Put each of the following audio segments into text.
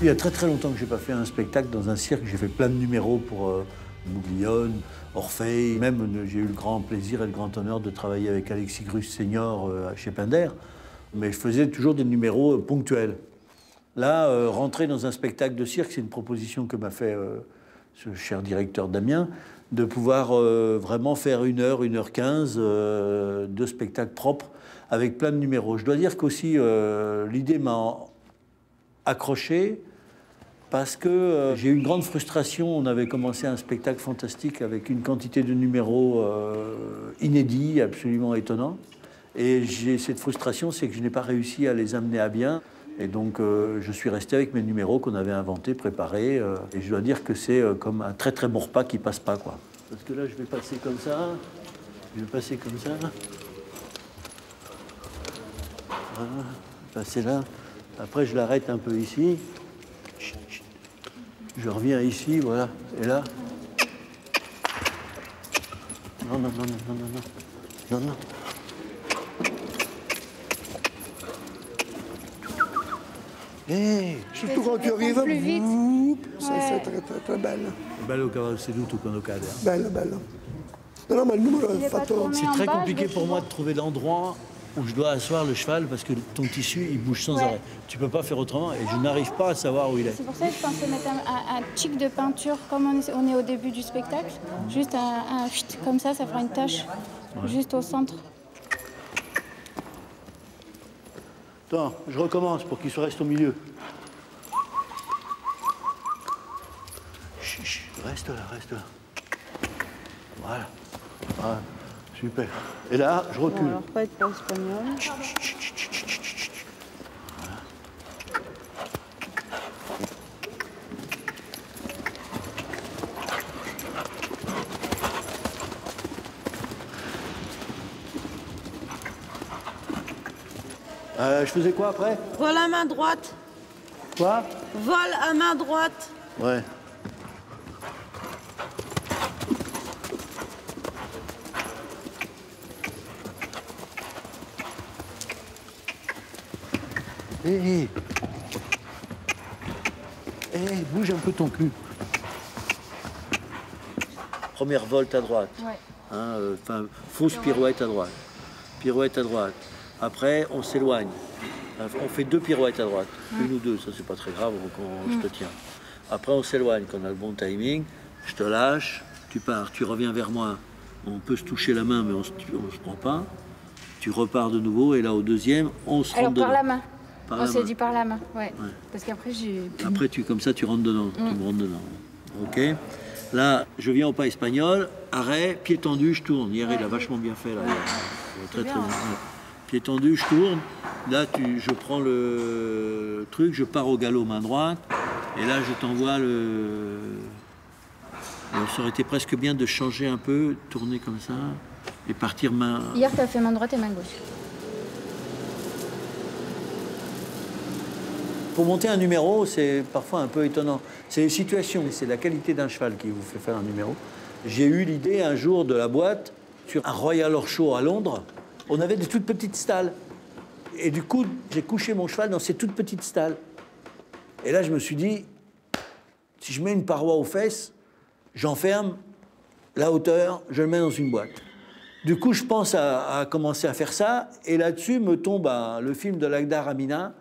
Il y a très très longtemps que j'ai pas fait un spectacle dans un cirque. J'ai fait plein de numéros pour Bouglione, Orphée. Même j'ai eu le grand plaisir et le grand honneur de travailler avec Alexis Grus Senior chez Pinder. Mais je faisais toujours des numéros ponctuels. Là, rentrer dans un spectacle de cirque, c'est une proposition que m'a fait ce cher directeur Damien, de pouvoir vraiment faire 1h, 1h15 de spectacle propre avec plein de numéros. Je dois dire qu'aussi, l'idée m'a accroché parce que j'ai eu une grande frustration. On avait commencé un spectacle fantastique avec une quantité de numéros inédits, absolument étonnants. Et j'ai cette frustration, c'est que je n'ai pas réussi à les amener à bien. Et donc, je suis resté avec mes numéros qu'on avait inventés, préparés. Et je dois dire que c'est comme un très très bon repas qui passe pas, quoi. Parce que là, je vais passer comme ça. Je vais passer comme ça. Voilà. Passer là. Après, je l'arrête un peu ici. Je reviens ici, voilà. Et là. Non, non, non, non, non, non, non. Non, non. Hey, surtout quand tu arrives, plus vite. C'est très, très, très belle. Bello cavallo seduto quando cade. Belle, belle. Non, non, ma il numero è fatto... C'est très compliqué pour moi de trouver l'endroit où je dois asseoir le cheval parce que ton tissu, il bouge sans arrêt. Tu peux pas faire autrement et je n'arrive pas à savoir où il est. C'est pour ça que je pensais mettre un tic de peinture comme on est au début du spectacle. Juste un chut, comme ça fera une tache juste au centre. Attends, je recommence pour qu'il se reste au milieu. Chut, chut, reste là, reste là. Voilà. Voilà. Super. Et là, je recule. Bon, alors pas être pas espagnol. Chut, chut, chut, chut, chut, chut, chut, chut. Voilà. Je faisais quoi après? Vol à main droite. Quoi? Vol à main droite. Ouais. Hé, bouge un peu ton cul. Première volte à droite. Ouais. Hein, fausse pirouette à droite. Pirouette à droite. Après, on s'éloigne. On fait 2 pirouettes à droite. 1 ou 2, ça c'est pas très grave, je te tiens. Après, on s'éloigne quand on a le bon timing. Je te lâche, tu pars, tu reviens vers moi. On peut se toucher la main, mais on ne se prend pas. Tu repars de nouveau, et là, au deuxième, on se rentre dedans. Par la main. Par On la s'est main. dit par la main, ouais. Parce qu'après, j'ai... Après, comme ça, tu rentres dedans. Tu me rentres dedans. OK. Là, je viens au pas espagnol. Arrêt, pied tendu, je tourne. Hier, il a vachement bien fait. Là. Très, très bien. Ouais. Pied tendu, je tourne. Là, je prends le truc, je pars au galop main droite. Et là, je t'envoie le... Ça aurait été presque bien de changer un peu, tourner comme ça, et partir main... Hier, tu as fait main droite et main gauche. Pour monter un numéro, c'est parfois un peu étonnant. C'est les situations, c'est la qualité d'un cheval qui vous fait faire un numéro. J'ai eu l'idée un jour de la boîte, sur un Royal Horse Show à Londres, on avait des toutes petites stalles. Et du coup, j'ai couché mon cheval dans ces toutes petites stalles. Et là, je me suis dit, si je mets une paroi aux fesses, j'enferme la hauteur, je le mets dans une boîte. Du coup, je pense à commencer à faire ça. Et là-dessus me tombe le film de Lakhdar Amina,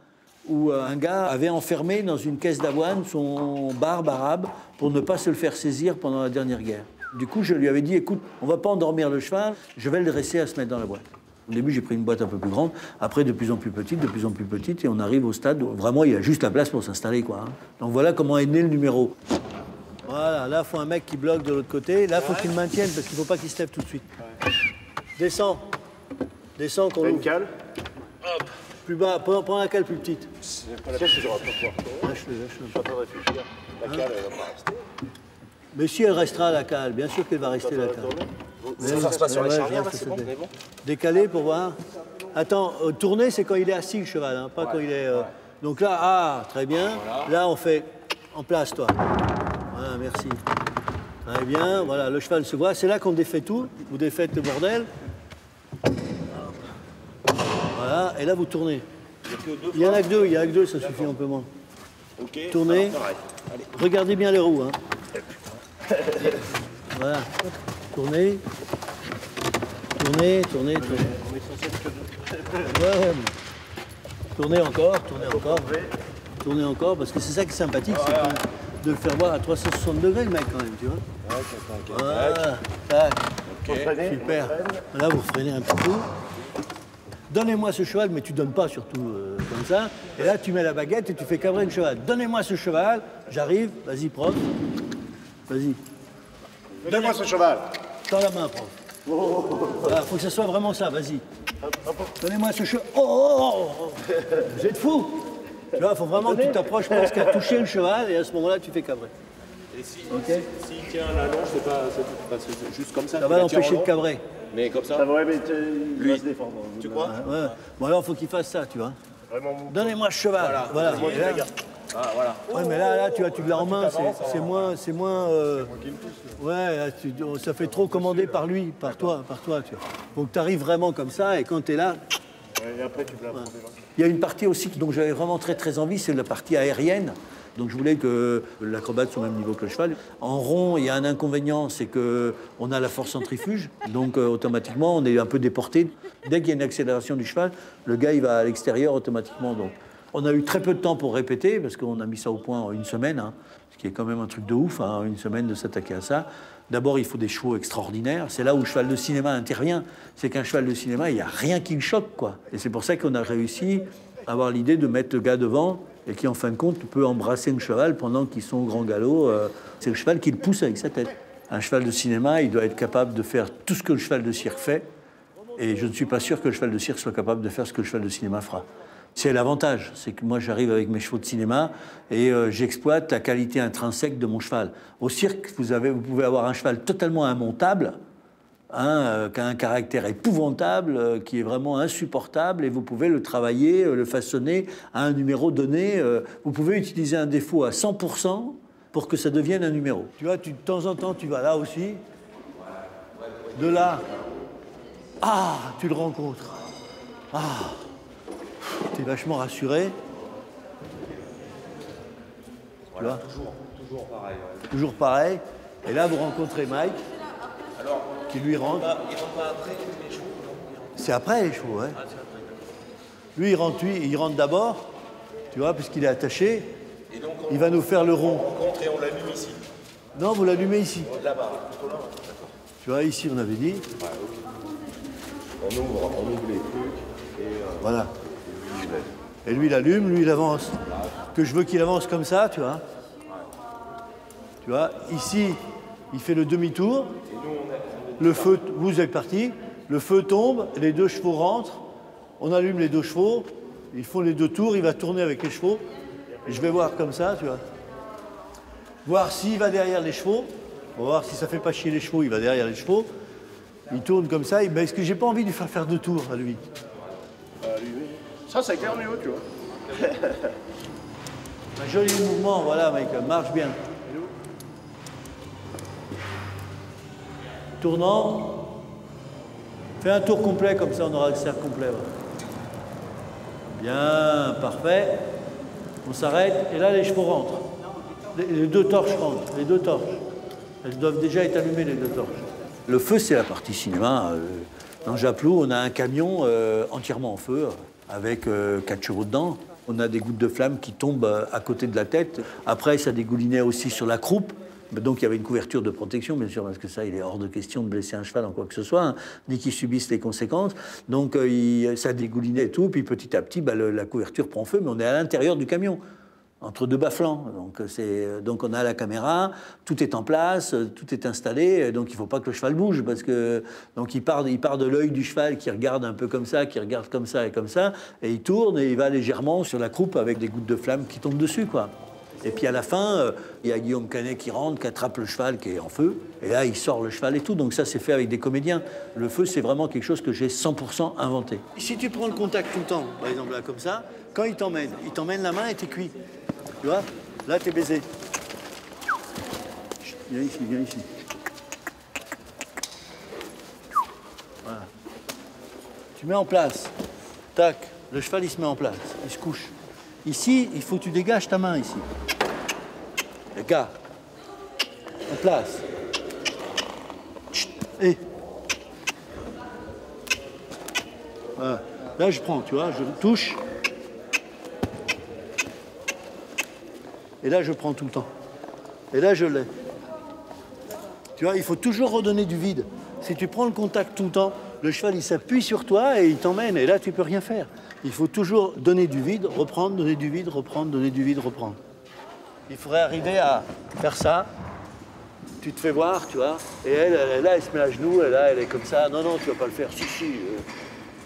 où un gars avait enfermé dans une caisse d'avoine son barbe arabe pour ne pas se le faire saisir pendant la dernière guerre. Du coup, je lui avais dit, écoute, on va pas endormir le cheval, je vais le dresser à se mettre dans la boîte. Au début, j'ai pris une boîte un peu plus grande, après de plus en plus petite, et on arrive au stade où vraiment il y a juste la place pour s'installer, quoi. Donc voilà comment est né le numéro. Voilà, là, il faut un mec qui bloque de l'autre côté. Là, il faut qu'il le maintienne parce qu'il ne faut pas qu'il se lève tout de suite. Ouais. Descends. Descends qu'on l'ouvre. Une cale. Hop. Plus bas, prends la cale plus petite. C'est pas la peine, je ne vais pas pouvoir. Lâche-le. Je suis en train de réfléchir. La cale, elle ne va pas rester. Mais si elle restera la cale, bien sûr qu'elle va rester la cale. Ça se passe sur les charnières, c'est bon, Décaler pour voir. Attends, tourner, c'est quand il est assis, le cheval, hein, pas quand il est... Donc là, très bien. Voilà. Là, on fait en place, toi. Voilà, merci. Très bien, voilà, le cheval se voit. C'est là qu'on défait tout. Vous défaites le bordel. Voilà, et là, vous tournez. Il y en a que deux, ça suffit un peu moins. Ok. Tournez. Alors, pareil. Allez. Regardez bien les roues. Hein. Voilà. Tournez. Tournez, tournez, tournez. On est censé être que deux. Ouais. Tournez encore, tournez encore. Tournez encore, parce que c'est ça qui est sympathique, c'est de le faire voir à 360 degrés, le mec, quand même, tu vois. Voilà. Tac. Ok. Super. Là, vous freinez un petit peu. Donnez-moi ce cheval, mais tu donnes pas surtout comme ça. Et là, tu mets la baguette et tu fais cabrer le cheval. Donnez-moi ce cheval, j'arrive, vas-y, prof. Vas-y. Donnez-moi ce cheval. Tends la main, prof. Voilà, faut que ça soit vraiment ça, vas-y. Donnez-moi ce cheval. Oh, vous êtes fous. Tu vois, il faut vraiment que tu t'approches presque à toucher le cheval et à ce moment-là, tu fais cabrer. Et si, Ok. s'il tient la longe, c'est pas parce que c'est juste comme ça. Ça va l'empêcher de cabrer. Mais comme ça. Ouais, mais il va se défendre. Tu crois? Ouais. Bon, alors, il faut qu'il fasse ça, tu vois. Vraiment. Donnez-moi ce cheval. Voilà. Et là- Ah, voilà. Ouais, mais là, tu l'as en main, c'est moins. Ouais, là, ça fait trop commander par lui, par toi, tu vois. Faut que tu arrives vraiment comme ça, et quand tu es là. Et après, tu te la prends. Il y a une partie aussi dont j'avais vraiment très très envie, c'est la partie aérienne. Donc je voulais que l'acrobate soit au même niveau que le cheval. En rond, il y a un inconvénient, c'est qu'on a la force centrifuge, donc automatiquement on est un peu déporté. Dès qu'il y a une accélération du cheval, le gars il va à l'extérieur automatiquement. Donc on a eu très peu de temps pour répéter, parce qu'on a mis ça au point en une semaine, hein, ce qui est quand même un truc de ouf, hein, une semaine de s'attaquer à ça. D'abord, il faut des chevaux extraordinaires. C'est là où le cheval de cinéma intervient. C'est qu'un cheval de cinéma, il n'y a rien qui le choque, quoi. Et c'est pour ça qu'on a réussi à avoir l'idée de mettre le gars devant et qui, en fin de compte, peut embrasser le cheval pendant qu'ils sont au grand galop. C'est le cheval qui le pousse avec sa tête. Un cheval de cinéma, il doit être capable de faire tout ce que le cheval de cirque fait. Et je ne suis pas sûr que le cheval de cirque soit capable de faire ce que le cheval de cinéma fera. C'est l'avantage, c'est que moi j'arrive avec mes chevaux de cinéma et j'exploite la qualité intrinsèque de mon cheval. Au cirque, vous pouvez avoir un cheval totalement immontable, hein, qui a un caractère épouvantable, qui est vraiment insupportable, et vous pouvez le travailler, le façonner à un numéro donné. Vous pouvez utiliser un défaut à 100% pour que ça devienne un numéro. Tu vois, de temps en temps, tu vas là aussi. De là, tu le rencontres. T'es vachement rassuré. Tu vois ? Toujours pareil. Ouais. Toujours pareil. Et là, vous rencontrez Mike, qui lui rentre. Il rentre pas après les chevaux? C'est après les chevaux, ouais. Lui, il rentre d'abord, tu vois, puisqu'il est attaché. Et donc, Il va nous faire le rond. on rencontre et on l'allume ici. Non, vous l'allumez ici. Là-bas, tout là. Tu vois, ici, on avait dit. On ouvre les trucs et Voilà. Et lui, il allume, lui, il avance. Que je veux qu'il avance comme ça, tu vois. Tu vois, ici, il fait le demi-tour. Le feu, vous êtes parti. Le feu tombe, les deux chevaux rentrent. On allume les deux chevaux. Ils font les deux tours, il va tourner avec les chevaux. Et je vais voir comme ça, tu vois. Voir s'il va derrière les chevaux. On va voir si ça fait pas chier les chevaux, il va derrière les chevaux. Il tourne comme ça. Mais est-ce que j'ai pas envie de lui faire deux tours à lui? Ça, c'est clair au niveau, tu vois. Un joli mouvement, voilà, mec, marche bien. Tournant. Fais un tour complet, comme ça on aura le cercle complet. Voilà. Bien, parfait. On s'arrête, et là les chevaux rentrent. Les deux torches rentrent, les deux torches. Elles doivent déjà être allumées, les deux torches. Le feu, c'est la partie cinéma. Dans Japlou, on a un camion entièrement en feu, avec 4 chevaux dedans. On a des gouttes de flammes qui tombent à côté de la tête. Après, ça dégoulinait aussi sur la croupe. Donc, il y avait une couverture de protection, bien sûr, parce que ça, il est hors de question de blesser un cheval en quoi que ce soit, hein, ni qu'il subisse les conséquences. Donc, ça dégoulinait et tout. Puis, petit à petit, la couverture prend feu, mais on est à l'intérieur du camion, entre deux bas-flancs. Donc, on a la caméra, tout est en place, tout est installé. Donc, il ne faut pas que le cheval bouge, parce que donc il part de l'œil du cheval qui regarde un peu comme ça, qui regarde comme ça, et il tourne et il va légèrement sur la croupe avec des gouttes de flamme qui tombent dessus, quoi. Et puis à la fin, il y a Guillaume Canet qui rentre, qui attrape le cheval qui est en feu, et là il sort le cheval et tout. Donc ça, c'est fait avec des comédiens. Le feu, c'est vraiment quelque chose que j'ai 100% inventé. Si tu prends le contact tout le temps, par exemple là comme ça, quand il t'emmène la main et t'es cuit. Tu vois? Là, t'es baisé. Viens ici, viens ici. Voilà. Tu mets en place. Tac, le cheval, il se met en place. Il se couche. Ici, il faut que tu dégages ta main ici. Les gars, en place. Et voilà. Là, je prends, tu vois, je touche. Et là, je prends tout le temps. Et là, je l'ai. Tu vois, il faut toujours redonner du vide. Si tu prends le contact tout le temps, le cheval, il s'appuie sur toi et il t'emmène. Et là, tu peux rien faire. Il faut toujours donner du vide, reprendre, donner du vide, reprendre, donner du vide, reprendre. Il faudrait arriver à faire ça. Tu te fais voir, tu vois. Et elle, là, elle se met à genoux. Et là, elle est comme ça. Non, non, tu vas pas le faire. Si, si.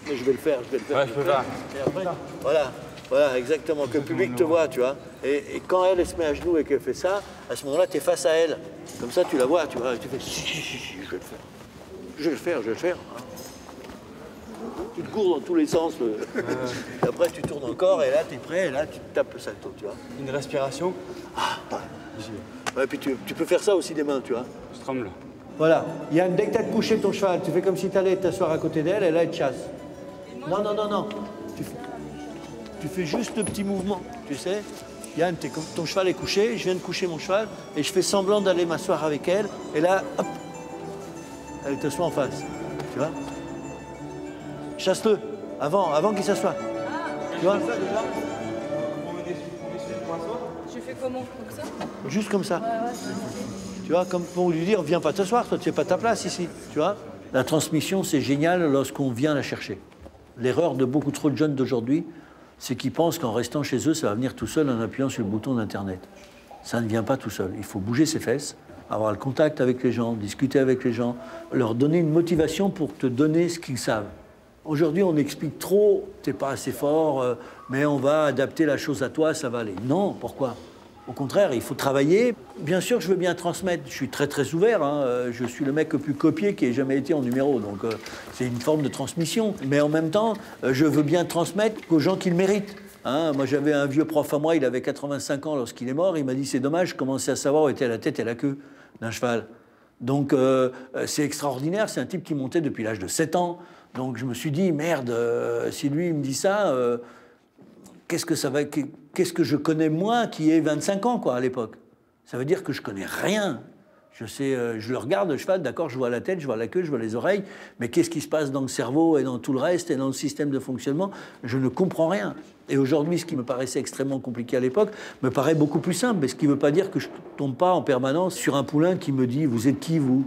Mais je vais le faire, je vais le faire. Ouais, je peux pas. Et après, voilà. Voilà, exactement, que le public te voit, tu vois. Et quand elle se met à genoux et qu'elle fait ça, à ce moment-là, tu es face à elle. Comme ça, tu la vois, tu vois, et tu fais si, je vais le faire. Je vais le faire, je vais le faire. Hein. Tu te cours dans tous les sens. Et après, tu tournes encore, et là, tu es prêt, et là, tu tapes le salto, tu vois. Une respiration. Ouais, puis tu peux faire ça aussi des mains, tu vois. Je tremble. Voilà. Yann, dès que tu as couché ton cheval, tu fais comme si tu allais t'asseoir à côté d'elle, et là, elle te chasse. Non, non, non, non. Tu fais juste le petit mouvement, tu sais. Yann, ton cheval est couché, je viens de coucher mon cheval, et je fais semblant d'aller m'asseoir avec elle, et là, hop, elle t'assoit en face, tu vois. Chasse-le, avant qu'il s'assoie. Tu vois. Je fais comment? Comme ça? Juste comme ça. Tu vois, comme pour lui dire, viens pas t'asseoir, toi tu n'es pas ta place ici, tu vois. La transmission, c'est génial lorsqu'on vient la chercher. L'erreur de beaucoup trop de jeunes d'aujourd'hui, c'est qu'ils pensent qu'en restant chez eux, ça va venir tout seul en appuyant sur le bouton d'Internet. Ça ne vient pas tout seul. Il faut bouger ses fesses, avoir le contact avec les gens, discuter avec les gens, leur donner une motivation pour te donner ce qu'ils savent. Aujourd'hui, on explique trop, t'es pas assez fort, mais on va adapter la chose à toi, ça va aller. Non, pourquoi ? Au contraire, il faut travailler. Bien sûr, je veux bien transmettre. Je suis très, très ouvert. Hein. Je suis le mec le plus copié qui ait jamais été en numéro. Donc, c'est une forme de transmission. Mais en même temps, je veux bien transmettre aux gens qui le méritent. Hein. Moi, j'avais un vieux prof à moi, il avait 85 ans lorsqu'il est mort. Il m'a dit, c'est dommage, je commençais à savoir où était la tête et la queue d'un cheval. Donc, c'est extraordinaire. C'est un type qui montait depuis l'âge de 7 ans. Donc, je me suis dit, merde, si lui, il me dit ça... Qu'est-ce que je connais moi qui ai 25 ans quoi, à l'époque? Ça veut dire que je connais rien. Je sais, je le regarde, le cheval, d'accord, je vois la tête, je vois la queue, je vois les oreilles, mais qu'est-ce qui se passe dans le cerveau et dans tout le reste et dans le système de fonctionnement? Je ne comprends rien. Et aujourd'hui, ce qui me paraissait extrêmement compliqué à l'époque me paraît beaucoup plus simple, mais ce qui ne veut pas dire que je ne tombe pas en permanence sur un poulain qui me dit « Vous êtes qui, vous ?»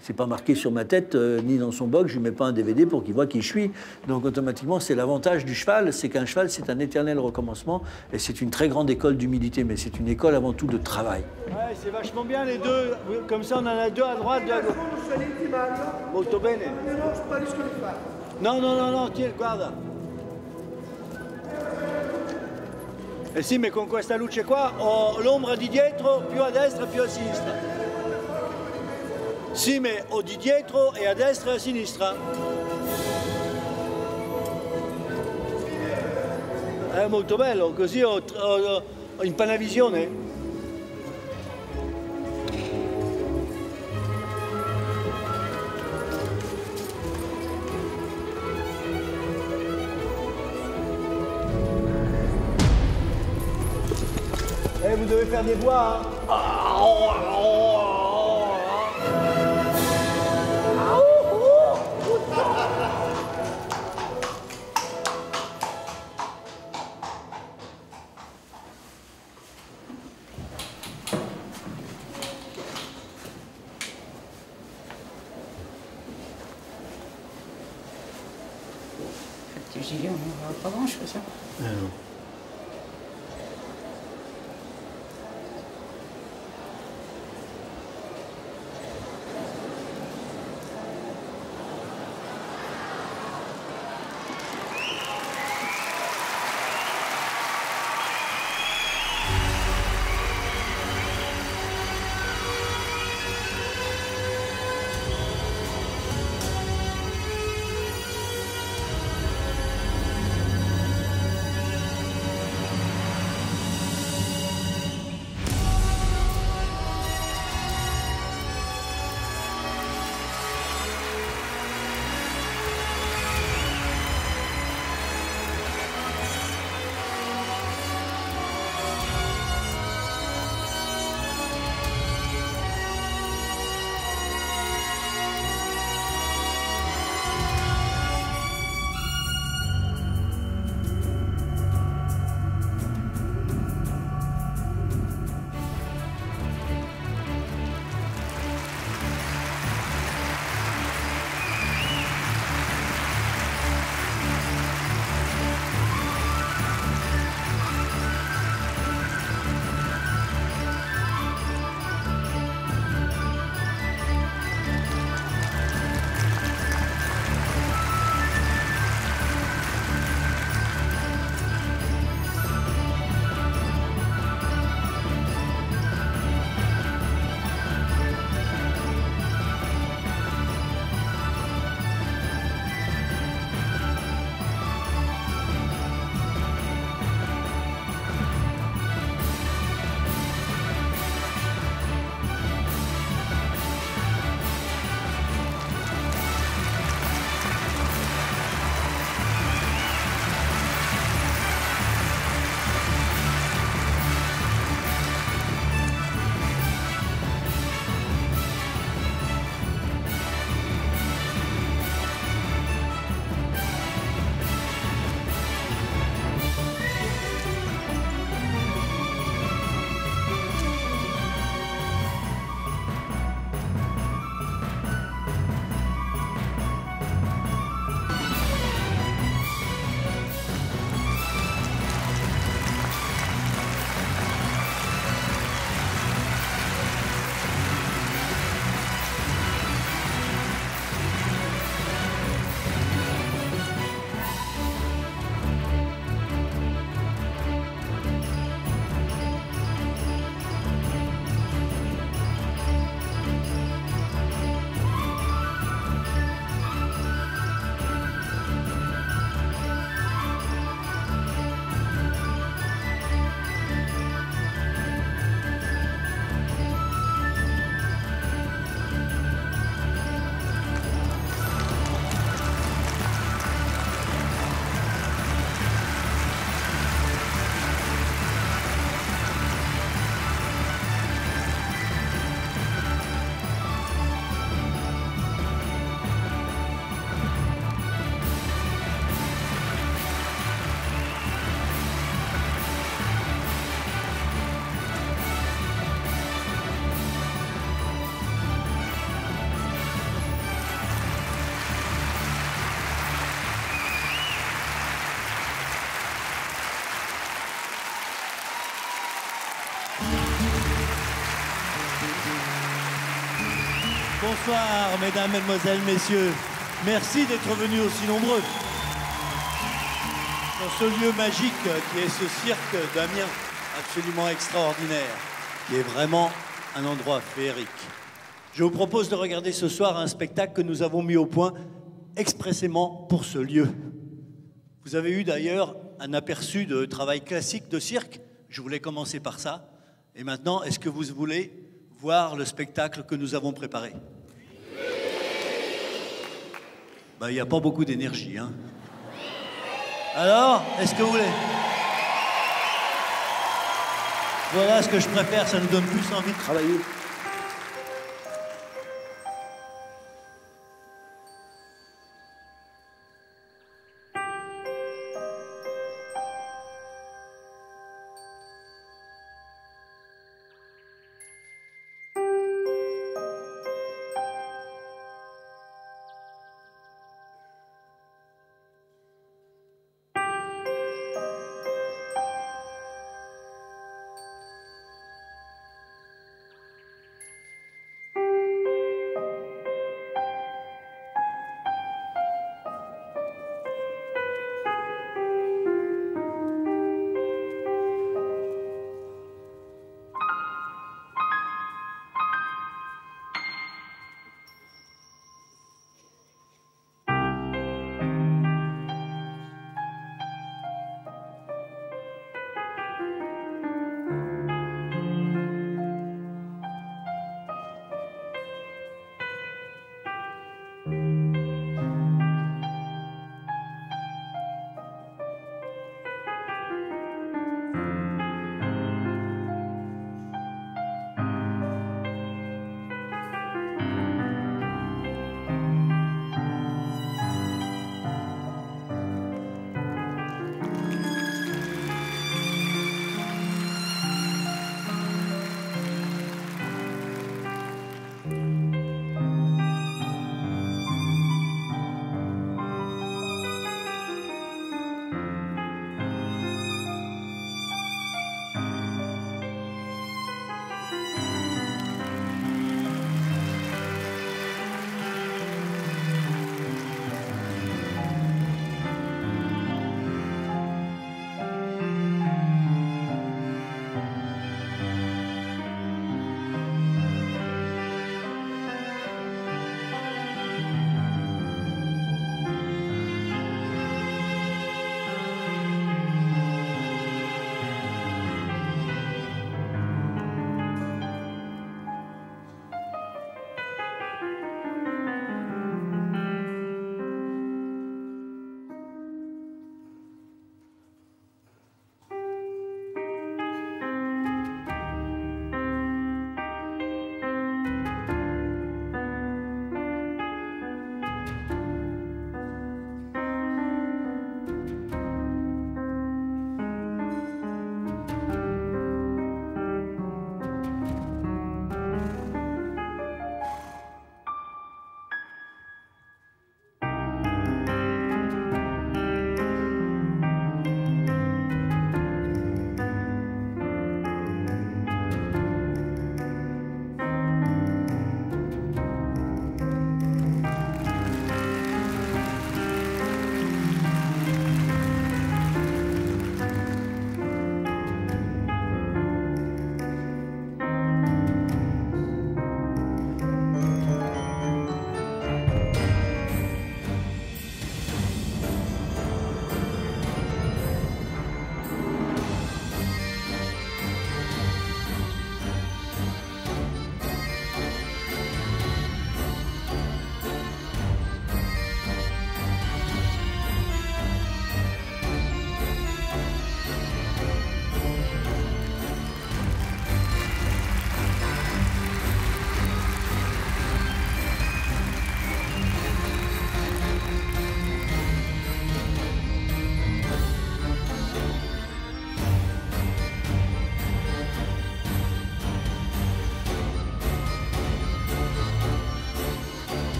C'est pas marqué sur ma tête, ni dans son box, je lui mets pas un DVD pour qu'il voit qui je suis. Donc automatiquement, c'est l'avantage du cheval, c'est qu'un cheval, c'est un éternel recommencement, et c'est une très grande école d'humilité, mais c'est une école avant tout de travail. Ouais, c'est vachement bien les deux, comme ça on en a deux à droite, deux à gauche. Molto bene. Non, non, non, non, tiens, guarda. E sì, ma con questa luce qua ho l'ombra di dietro, più a destra, più a sinistra. Sì, ma ho di dietro e a destra e a sinistra. È molto bello, così ho in panavisione. Vous devez faire des voix, hein. Le gilet, on ne voit pas grand-chose. Hein. Non. Bonsoir, mesdames, mesdemoiselles, messieurs. Merci d'être venus aussi nombreux. Dans ce lieu magique qui est ce cirque d'Amiens, absolument extraordinaire, qui est vraiment un endroit féerique. Je vous propose de regarder ce soir un spectacle que nous avons mis au point expressément pour ce lieu. Vous avez eu d'ailleurs un aperçu de travail classique de cirque. Je voulais commencer par ça. Et maintenant, est-ce que vous voulez voir le spectacle que nous avons préparé? Il n'y a pas beaucoup d'énergie, hein. Alors, est-ce que vous voulez? Voilà ce que je préfère, ça nous donne plus envie de travailler.